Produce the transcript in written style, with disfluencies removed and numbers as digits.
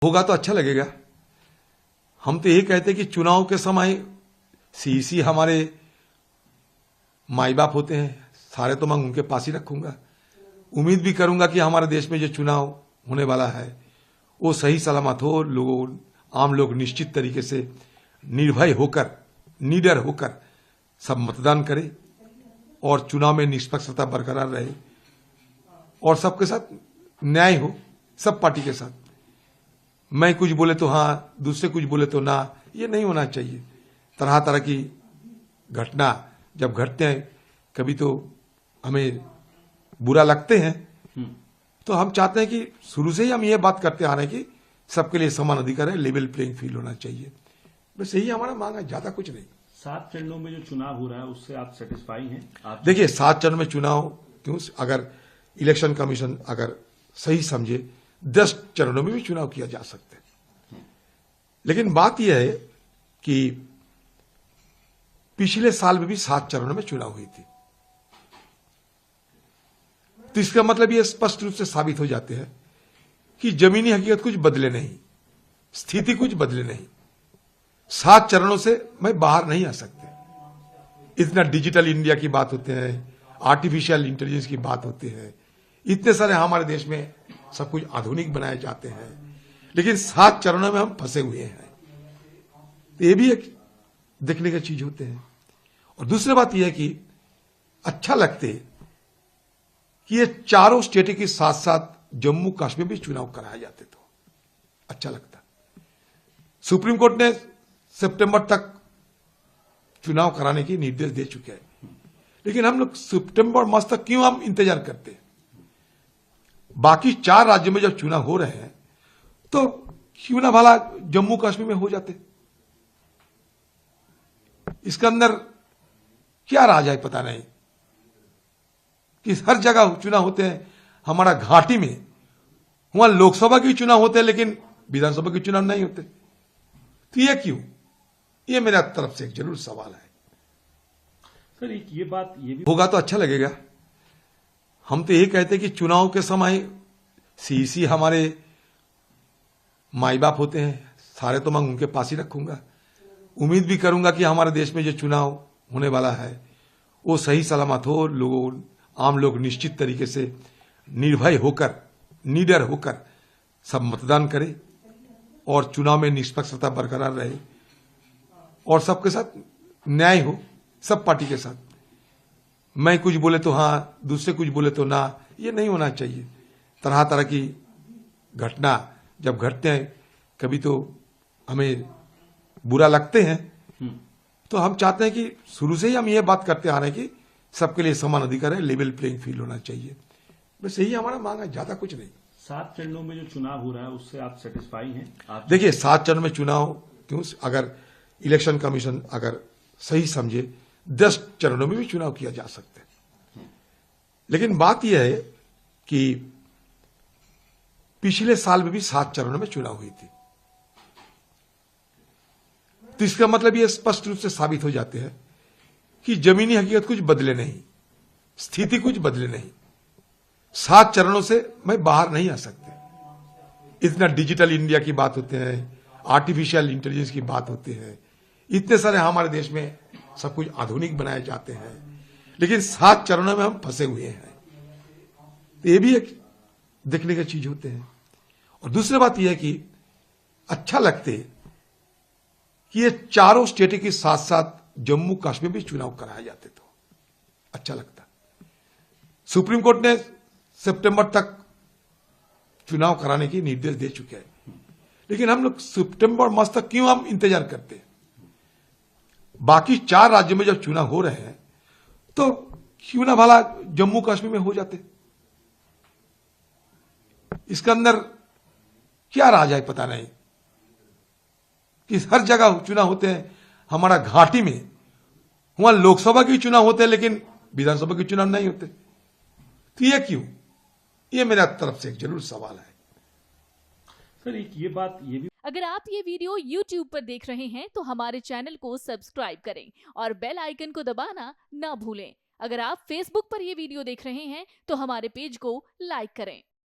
होगा तो अच्छा लगेगा। हम तो यही कहते कि चुनाव के समय सीईसी हमारे माई बाप होते हैं, सारे तो मैं उनके पास ही रखूंगा। उम्मीद भी करूंगा कि हमारे देश में जो चुनाव होने वाला है वो सही सलामत हो, आम लोग निश्चित तरीके से निर्भय होकर, निडर होकर सब मतदान करें और चुनाव में निष्पक्षता बरकरार रहे और सबके साथ न्याय हो, सब पार्टी के साथ। मैं कुछ बोले तो हाँ, दूसरे कुछ बोले तो ना, ये नहीं होना चाहिए। तरह तरह की घटना जब घटते हैं, कभी तो हमें बुरा लगते हैं, तो हम चाहते हैं कि शुरू से ही हम ये बात करते आ रहे हैं कि सबके लिए समान अधिकार है, लेवल प्लेइंग फील्ड होना चाहिए। बस यही हमारा मांग है, ज्यादा कुछ नहीं। 7 चरणों में जो चुनाव हो रहा है उससे आप सेटिस्फाई हैं? आप देखिए, 7 चरण में चुनाव क्यों, अगर इलेक्शन कमीशन अगर सही समझे 10 चरणों में भी चुनाव किया जा सकता है। लेकिन बात यह है कि पिछले साल में भी 7 चरणों में चुनाव हुई थी, तो इसका मतलब यह स्पष्ट रूप से साबित हो जाते हैं कि जमीनी हकीकत कुछ बदले नहीं, स्थिति कुछ बदले नहीं। 7 चरणों से मैं बाहर नहीं आ सकते। इतना डिजिटल इंडिया की बात होते हैं, आर्टिफिशियल इंटेलिजेंस की बात होती है, इतने सारे हमारे देश में सब कुछ आधुनिक बनाए जाते हैं, लेकिन 7 चरणों में हम फंसे हुए हैं। तो ये भी एक देखने की चीज होते हैं। और दूसरी बात यह है कि अच्छा लगते कि ये चारों स्टेट के साथ साथ जम्मू कश्मीर में भी चुनाव कराए जाते तो अच्छा लगता। सुप्रीम कोर्ट ने सितंबर तक चुनाव कराने की निर्देश दे चुके हैं, लेकिन हम लोग सितंबर मास तक क्यों हम इंतजार करते हैं? बाकी 4 राज्यों में जब चुनाव हो रहे हैं तो क्यों ना भला जम्मू कश्मीर में हो जाते। इसके अंदर क्या राज है पता नहीं कि हर जगह चुनाव होते हैं। हमारा घाटी में वहां लोकसभा के चुनाव होते हैं लेकिन विधानसभा के चुनाव नहीं होते, तो ये क्यों? ये मेरा तरफ से एक जरूर सवाल है। सर ये भी होगा तो अच्छा लगेगा। हम तो यही कहते कि चुनाव के समय सीईसी हमारे माई बाप होते हैं, सारे तो मैं उनके पास ही रखूंगा। उम्मीद भी करूंगा कि हमारे देश में जो चुनाव होने वाला है वो सही सलामत हो, आम लोग निश्चित तरीके से निर्भय होकर, निडर होकर सब मतदान करें और चुनाव में निष्पक्षता बरकरार रहे और सबके साथ न्याय हो, सब पार्टी के साथ। मैं कुछ बोले तो हाँ, दूसरे कुछ बोले तो ना, ये नहीं होना चाहिए। तरह तरह की घटना जब घटते हैं, कभी तो हमें बुरा लगते हैं, तो हम चाहते हैं कि शुरू से ही हम ये बात करते आ रहे हैं कि सबके लिए समान अधिकार है, लेवल प्लेइंग फील्ड होना चाहिए। बस यही हमारा मांग है, ज्यादा कुछ नहीं। 7 चरणों में जो चुनाव हो रहा है उससे आप सेटिस्फाई हैं? आप देखिए, 7 चरण में चुनाव क्यों, अगर इलेक्शन कमीशन अगर सही समझे 10 चरणों में भी चुनाव किया जा सकता है। लेकिन बात यह है कि पिछले साल में भी 7 चरणों में चुनाव हुई थी, तो इसका मतलब यह स्पष्ट रूप से साबित हो जाते हैं कि जमीनी हकीकत कुछ बदले नहीं, स्थिति कुछ बदले नहीं। 7 चरणों से मैं बाहर नहीं आ सकते। इतना डिजिटल इंडिया की बात होते हैं, आर्टिफिशियल इंटेलिजेंस की बात होती है, इतने सारे हमारे देश में सब कुछ आधुनिक बनाए जाते हैं, लेकिन 7 चरणों में हम फंसे हुए हैं। तो ये भी एक देखने की चीज होते हैं। और दूसरी बात यह है कि अच्छा लगते कि ये चारों स्टेट के साथ साथ जम्मू कश्मीर में भी चुनाव कराए जाते तो अच्छा लगता। सुप्रीम कोर्ट ने सितंबर तक चुनाव कराने की निर्देश दे चुके हैं, लेकिन हम लोग सितंबर मास तक क्यों हम इंतजार करते हैं? बाकी 4 राज्यों में जब चुनाव हो रहे हैं तो क्यों ना भला जम्मू कश्मीर में हो जाते। इसके अंदर क्या राज है पता नहीं कि हर जगह चुनाव होते हैं। हमारा घाटी में वहां लोकसभा के चुनाव होते हैं लेकिन विधानसभा के चुनाव नहीं होते, तो ये क्यों? ये मेरा तरफ से एक जरूर सवाल है। सर ये भी अगर आप ये वीडियो YouTube पर देख रहे हैं तो हमारे चैनल को सब्सक्राइब करें और बेल आइकन को दबाना ना भूलें। अगर आप Facebook पर ये वीडियो देख रहे हैं तो हमारे पेज को लाइक करें।